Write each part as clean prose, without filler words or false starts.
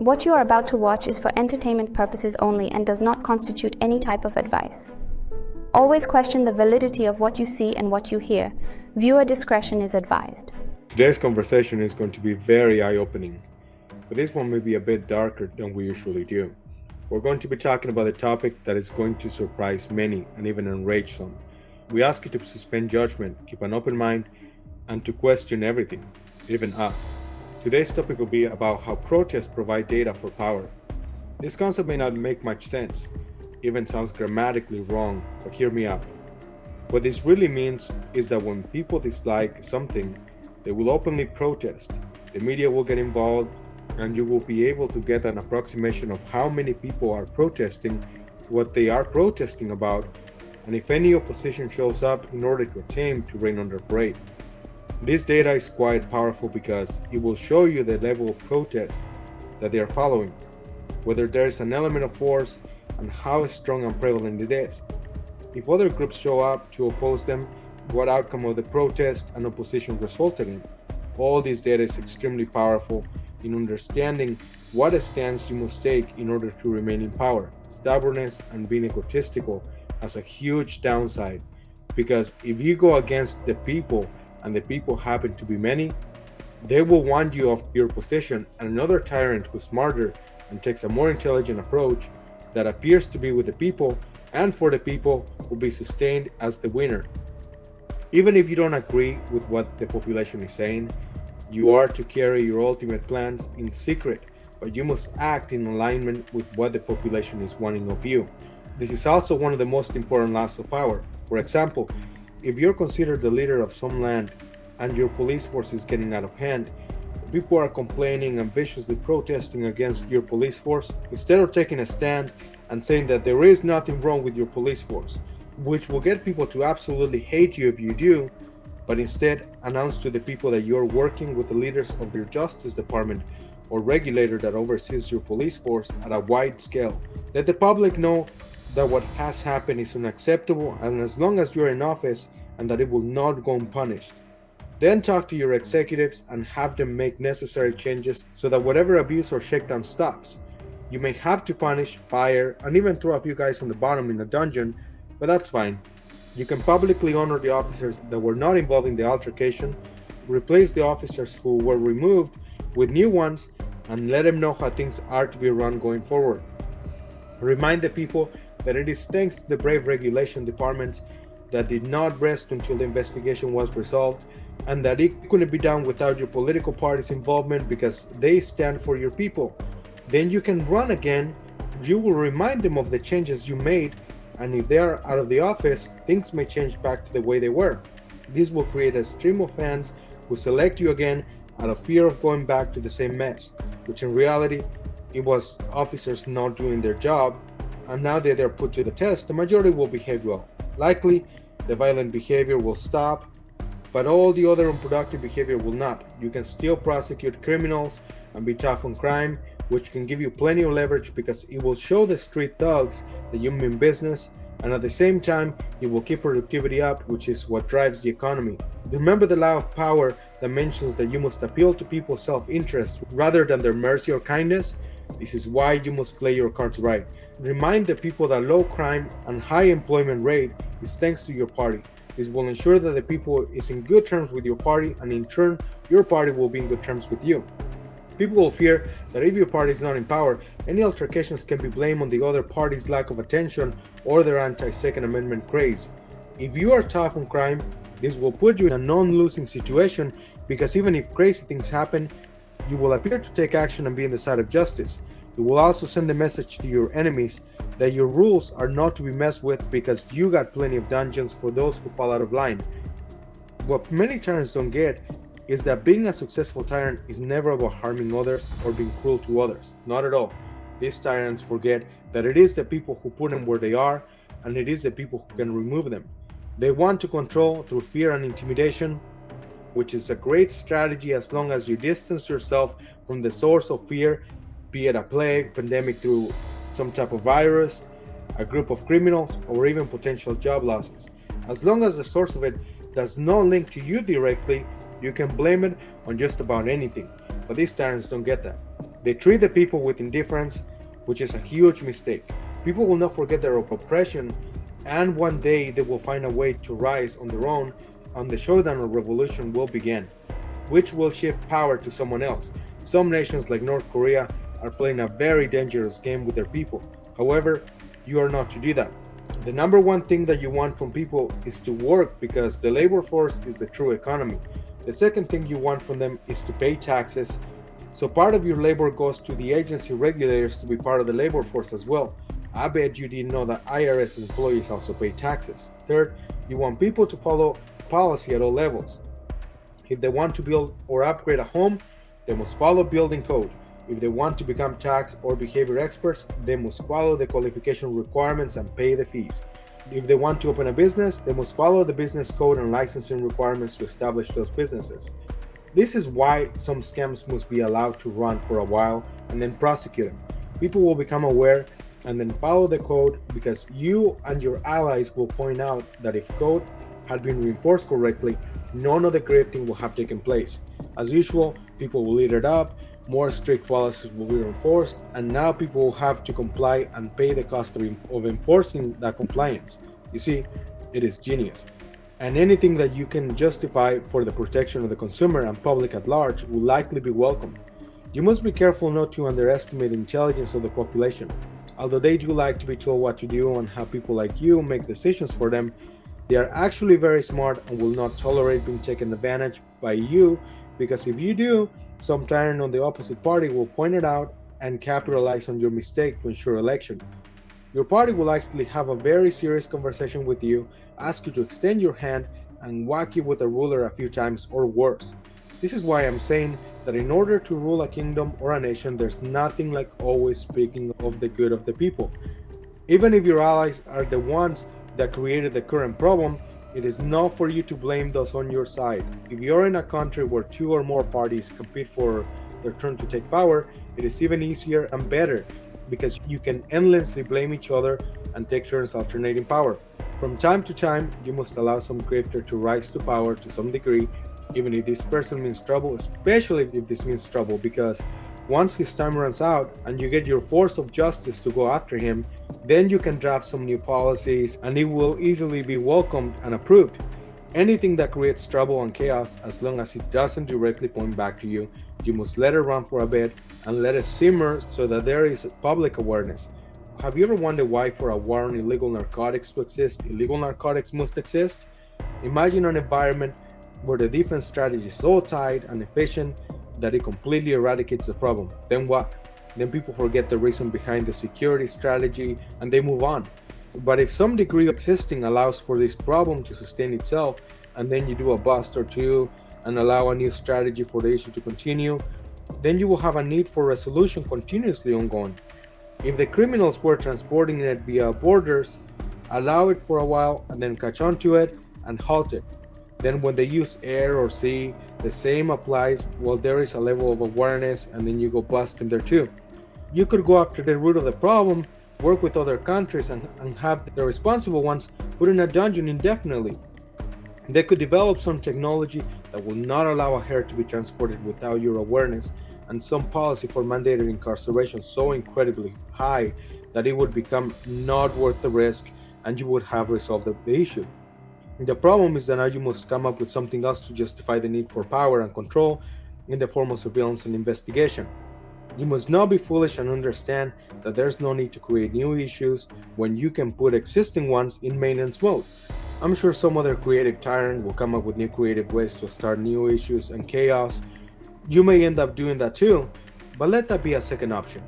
What you are about to watch is for entertainment purposes only and does not constitute any type of advice. Always question the validity of what you see and what you hear. Viewer discretion is advised. Today's conversation is going to be very eye-opening, but this one may be a bit darker than we usually do. We're going to be talking about a topic that is going to surprise many and even enrage some. We ask you to suspend judgment, keep an open mind, and to question everything, even us. Today's topic will be about how protests provide data for power. This concept may not make much sense, even sounds grammatically wrong, but hear me out. What this really means is that when people dislike something, they will openly protest, the media will get involved, and you will be able to get an approximation of how many people are protesting, what they are protesting about, and if any opposition shows up in order to attempt to rain on their parade. This data is quite powerful because it will show you the level of protest that they are following, whether there is an element of force, and how strong and prevalent it is. If other groups show up to oppose them, what outcome of the protest and opposition resulted in. All this data is extremely powerful in understanding what stance you must take in order to remain in power. Stubbornness and being egotistical has a huge downside, because if you go against the people and the people happen to be many, they will want you off your position, and another tyrant who's smarter and takes a more intelligent approach that appears to be with the people and for the people will be sustained as the winner. Even if you don't agree with what the population is saying, you are to carry your ultimate plans in secret, but you must act in alignment with what the population is wanting of you. This is also one of the most important laws of power. For example, if you're considered the leader of some land and your police force is getting out of hand, people are complaining and viciously protesting against your police force, instead of taking a stand and saying that there is nothing wrong with your police force, which will get people to absolutely hate you if you do, but instead announce to the people that you're working with the leaders of your justice department or regulator that oversees your police force at a wide scale. Let the public know that what has happened is unacceptable, and as long as you're in office, and that it will not go unpunished. Then talk to your executives and have them make necessary changes so that whatever abuse or shakedown stops. You may have to punish, fire, and even throw a few guys on the bottom in a dungeon, but that's fine. You can publicly honor the officers that were not involved in the altercation, replace the officers who were removed with new ones, and let them know how things are to be run going forward. Remind the people that it is thanks to the brave regulation departments that did not rest until the investigation was resolved, and that it couldn't be done without your political party's involvement because they stand for your people. Then you can run again. You will remind them of the changes you made, and if they are out of the office, things may change back to the way they were. This will create a stream of fans who select you again out of fear of going back to the same mess, which in reality, it was officers not doing their job, and now that they're put to the test, the majority will behave well. Likely, the violent behavior will stop, but all the other unproductive behavior will not. You can still prosecute criminals and be tough on crime, which can give you plenty of leverage because it will show the street thugs that you mean business, and at the same time, it will keep productivity up, which is what drives the economy. Remember the law of power that mentions that you must appeal to people's self-interest rather than their mercy or kindness? This is why you must play your cards right. Remind the people that low crime and high employment rate is thanks to your party. This will ensure that the people is in good terms with your party, and in turn, your party will be in good terms with you. People will fear that if your party is not in power, any altercations can be blamed on the other party's lack of attention or their anti-Second Amendment craze. If you are tough on crime, this will put you in a non-losing situation because even if crazy things happen, you will appear to take action and be on the side of justice. It will also send the message to your enemies that your rules are not to be messed with because you got plenty of dungeons for those who fall out of line. What many tyrants don't get is that being a successful tyrant is never about harming others or being cruel to others. Not at all. These tyrants forget that it is the people who put them where they are, and it is the people who can remove them. They want to control through fear and intimidation, which is a great strategy as long as you distance yourself from the source of fear, be it a plague, pandemic through some type of virus, a group of criminals, or even potential job losses. As long as the source of it does not link to you directly, you can blame it on just about anything. But these tyrants don't get that. They treat the people with indifference, which is a huge mistake. People will not forget their oppression, and one day they will find a way to rise on their own, and the showdown or revolution will begin, which will shift power to someone else. Some nations like North Korea are playing a very dangerous game with their people. However, you are not to do that. The number one thing that you want from people is to work, because the labor force is the true economy. The second thing you want from them is to pay taxes. So part of your labor goes to the agency regulators to be part of the labor force as well. I bet you didn't know that IRS employees also pay taxes. Third, you want people to follow policy at all levels. If they want to build or upgrade a home, they must follow building code. If they want to become tax or behavior experts, they must follow the qualification requirements and pay the fees. If they want to open a business, they must follow the business code and licensing requirements to establish those businesses. This is why some scams must be allowed to run for a while and then prosecute them. People will become aware and then follow the code, because you and your allies will point out that if code had been reinforced correctly, none of the grifting will have taken place. As usual, people will eat it up, more strict policies will be enforced, and now people will have to comply and pay the cost of enforcing that compliance. You see, it is genius. And anything that you can justify for the protection of the consumer and public at large will likely be welcomed. You must be careful not to underestimate the intelligence of the population. Although they do like to be told what to do and have people like you make decisions for them, they are actually very smart and will not tolerate being taken advantage by you, because if you do, some tyrant on the opposite party will point it out and capitalize on your mistake to ensure election. Your party will likely have a very serious conversation with you, ask you to extend your hand, and whack you with a ruler a few times or worse. This is why I'm saying that in order to rule a kingdom or a nation, there's nothing like always speaking of the good of the people. Even if your allies are the ones that created the current problem, it is not for you to blame those on your side. If you're in a country where two or more parties compete for their turn to take power, it is even easier and better, because you can endlessly blame each other and take turns alternating power. From time to time, you must allow some grifter to rise to power to some degree, even if this person means trouble, especially if this means trouble, because once his time runs out and you get your force of justice to go after him, then you can draft some new policies and it will easily be welcomed and approved. Anything that creates trouble and chaos, as long as it doesn't directly point back to you, you must let it run for a bit and let it simmer so that there is public awareness. Have you ever wondered why for a war on illegal narcotics to exist, illegal narcotics must exist? Imagine an environment where the defense strategy is so tight and efficient that it completely eradicates the problem. Then what? Then people forget the reason behind the security strategy and they move on. But if some degree of existing allows for this problem to sustain itself, and then you do a bust or two and allow a new strategy for the issue to continue, then you will have a need for resolution continuously ongoing. If the criminals were transporting it via borders, allow it for a while and then catch on to it and halt it. Then when they use air or sea, the same applies. Well, there is a level of awareness and then you go bust them there too. You could go after the root of the problem, work with other countries and have the responsible ones put in a dungeon indefinitely. They could develop some technology that will not allow a hair to be transported without your awareness, and some policy for mandated incarceration so incredibly high that it would become not worth the risk and you would have resolved the issue. The problem is that now you must come up with something else to justify the need for power and control in the form of surveillance and investigation. You must not be foolish and understand that there's no need to create new issues when you can put existing ones in maintenance mode. I'm sure some other creative tyrant will come up with new creative ways to start new issues and chaos. You may end up doing that too, but let that be a second option.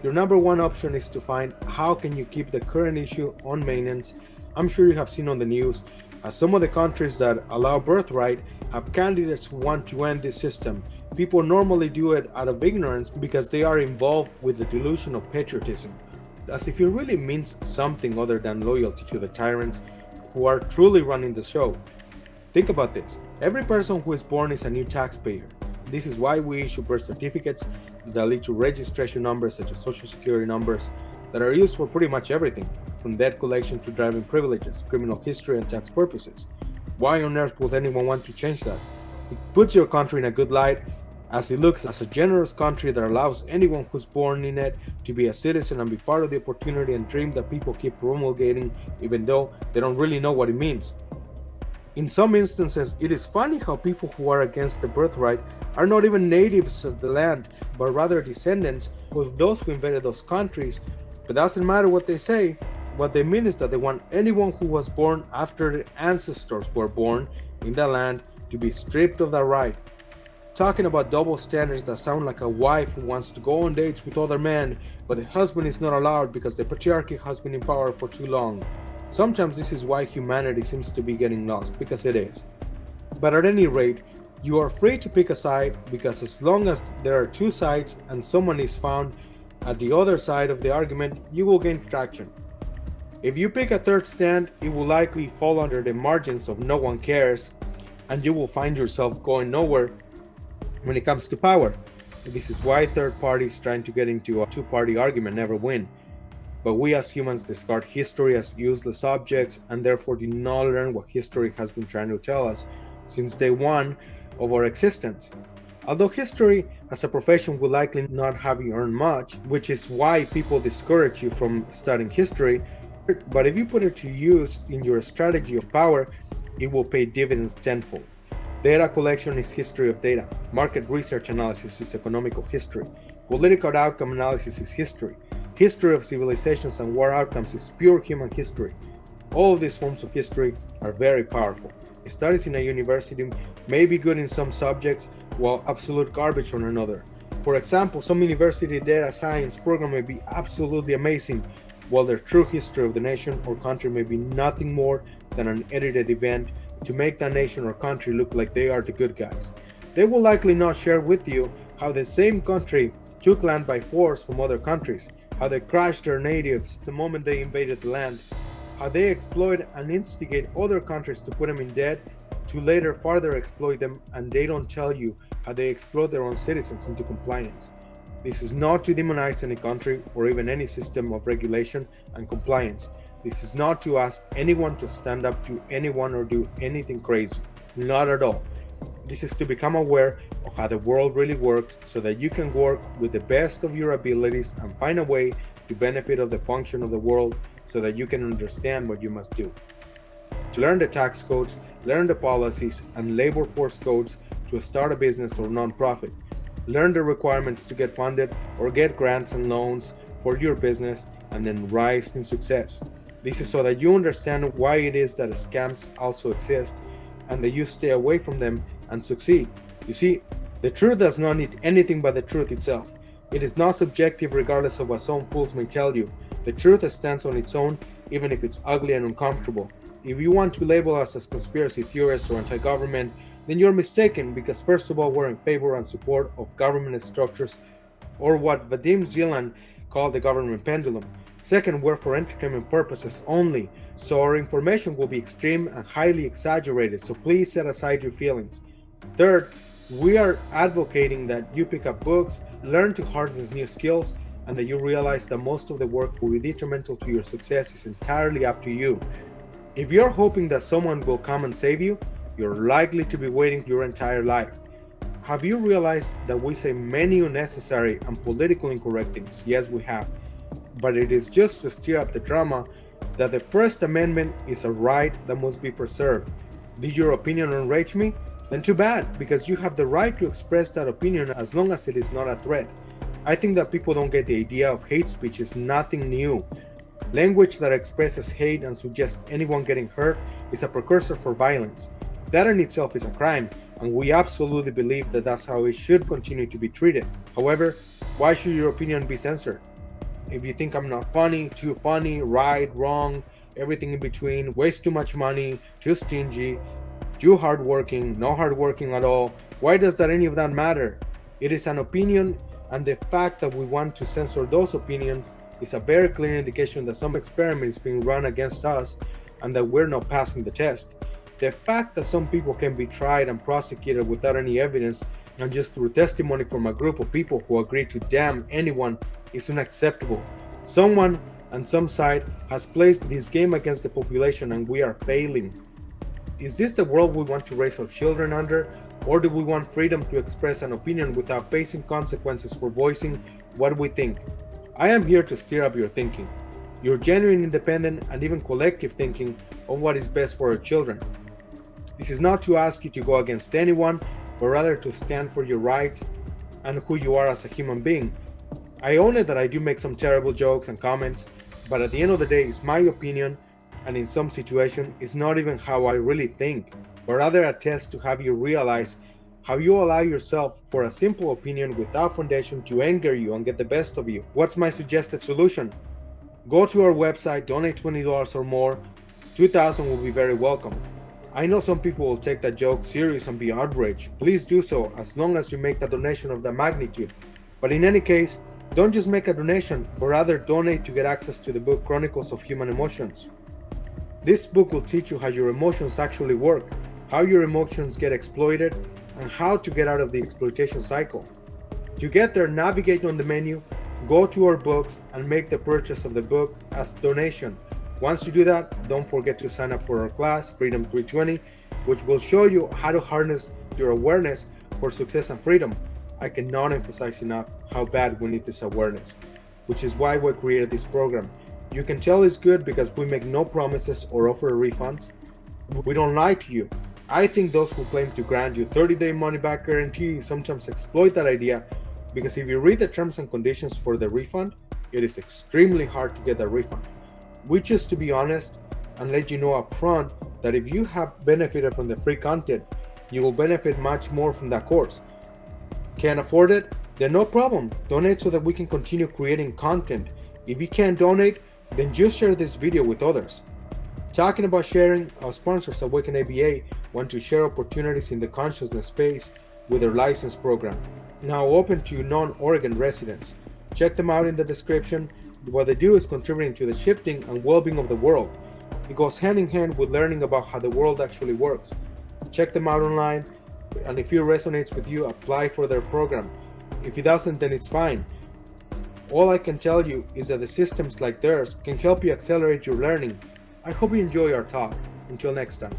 Your number one option is to find how can you keep the current issue on maintenance. I'm sure you have seen on the news as some of the countries that allow birthright have candidates who want to end this system. People normally do it out of ignorance because they are involved with the delusion of patriotism, as if it really means something other than loyalty to the tyrants who are truly running the show. Think about this. Every person who is born is a new taxpayer. This is why we issue birth certificates that lead to registration numbers such as social security numbers that are used for pretty much everything, from debt collection to driving privileges, criminal history, and tax purposes. Why on earth would anyone want to change that? It puts your country in a good light, as it looks as a generous country that allows anyone who's born in it to be a citizen and be part of the opportunity and dream that people keep promulgating even though they don't really know what it means. In some instances, it is funny how people who are against the birthright are not even natives of the land, but rather descendants of those who invaded those countries. But it doesn't matter what they say. What they mean is that they want anyone who was born after their ancestors were born in the land to be stripped of that right. Talking about double standards that sound like a wife who wants to go on dates with other men, but the husband is not allowed because the patriarchy has been in power for too long. Sometimes this is why humanity seems to be getting lost, because it is. But at any rate, you are free to pick a side, because as long as there are two sides and someone is found at the other side of the argument, you will gain traction. If you pick a third stand, it will likely fall under the margins of no one cares, and you will find yourself going nowhere when it comes to power. This is why third parties trying to get into a two-party argument never win. But we as humans discard history as useless objects and therefore do not learn what history has been trying to tell us since day one of our existence. Although history as a profession will likely not have you earn much, which is why people discourage you from studying history, but if you put it to use in your strategy of power, it will pay dividends tenfold. Data collection is history of data. Market research analysis is economical history. Political outcome analysis is history. History of civilizations and war outcomes is pure human history. All of these forms of history are very powerful. Studies in a university may be good in some subjects, while absolute garbage on another. For example, some university data science program may be absolutely amazing, while their true history of the nation or country may be nothing more than an edited event to make that nation or country look like they are the good guys. They will likely not share with you how the same country took land by force from other countries, how they crushed their natives the moment they invaded the land, how they exploit and instigate other countries to put them in debt to later further exploit them, and they don't tell you how they exploit their own citizens into compliance. This is not to demonize any country or even any system of regulation and compliance. This is not to ask anyone to stand up to anyone or do anything crazy. Not at all. This is to become aware of how the world really works so that you can work with the best of your abilities and find a way to benefit of the function of the world so that you can understand what you must do. To learn the tax codes, learn the policies and labor force codes to start a business or nonprofit. Learn the requirements to get funded or get grants and loans for your business and then rise in success. This is so that you understand why it is that scams also exist and that you stay away from them and succeed. You see, the truth does not need anything but the truth itself. It is not subjective regardless of what some fools may tell you. The truth stands on its own, even if it's ugly and uncomfortable. If you want to label us as conspiracy theorists or anti-government, then you're mistaken, because first of all, we're in favor and support of government structures, or what Vadim Zeland called the government pendulum. Second, we're for entertainment purposes only, so our information will be extreme and highly exaggerated, so please set aside your feelings. Third, we are advocating that you pick up books, learn to harness new skills, and that you realize that most of the work will be detrimental to your success is entirely up to you. If you're hoping that someone will come and save you, you're likely to be waiting your entire life. Have you realized that we say many unnecessary and politically incorrect things? Yes, we have. But it is just to stir up the drama that the First Amendment is a right that must be preserved. Did your opinion enrage me? Then too bad, because you have the right to express that opinion as long as it is not a threat. I think that people don't get the idea of hate speech is nothing new. Language that expresses hate and suggests anyone getting hurt is a precursor for violence. That in itself is a crime, and we absolutely believe that that's how it should continue to be treated. However, why should your opinion be censored? If you think I'm not funny, too funny, right, wrong, everything in between, waste too much money, too stingy, too hardworking, no hardworking at all, why does that any of that matter? It is an opinion, and the fact that we want to censor those opinions is a very clear indication that some experiment is being run against us and that we're not passing the test. The fact that some people can be tried and prosecuted without any evidence and just through testimony from a group of people who agree to damn anyone is unacceptable. Someone and some side has placed this game against the population and we are failing. Is this the world we want to raise our children under, Or do we want freedom to express an opinion without facing consequences for voicing what we think? I am here to stir up your thinking, your genuine independent and even collective thinking of what is best for our children. This is not to ask you to go against anyone, but rather to stand for your rights and who you are as a human being. I own it that I do make some terrible jokes and comments, but at the end of the day, it's my opinion, and in some situations, it's not even how I really think, but rather a test to have you realize how you allow yourself for a simple opinion without foundation to anger you and get the best of you. What's my suggested solution? Go to our website, donate $20 or more, $2,000 will be very welcome. I know some people will take that joke serious and be outraged. Please do so as long as you make a donation of that magnitude. But in any case, don't just make a donation, but rather donate to get access to the book Chronicles of Human Emotions. This book will teach you how your emotions actually work, how your emotions get exploited, and how to get out of the exploitation cycle. To get there, navigate on the menu, go to our books, and make the purchase of the book as donation. Once you do that, don't forget to sign up for our class, Freedom 320, which will show you how to harness your awareness for success and freedom. I cannot emphasize enough how bad we need this awareness, which is why we created this program. You can tell it's good because we make no promises or offer refunds. We don't lie to you. I think those who claim to grant you 30-day money-back guarantee sometimes exploit that idea, because if you read the terms and conditions for the refund, it is extremely hard to get a refund. We choose to be honest and let you know up front that if you have benefited from the free content, you will benefit much more from that course. Can't afford it? Then no problem. Donate so that we can continue creating content. If you can't donate, then just share this video with others. Talking about sharing, our sponsors Awaken ABA want to share opportunities in the consciousness space with their license program, now open to non-Oregon residents. Check them out in the description. What they do is contributing to the shifting and well-being of the world. It goes hand in hand with learning about how the world actually works. Check them out online, and if it resonates with you, apply for their program. If it doesn't, then it's fine. All I can tell you is that the systems like theirs can help you accelerate your learning. I hope you enjoy our talk. Until next time.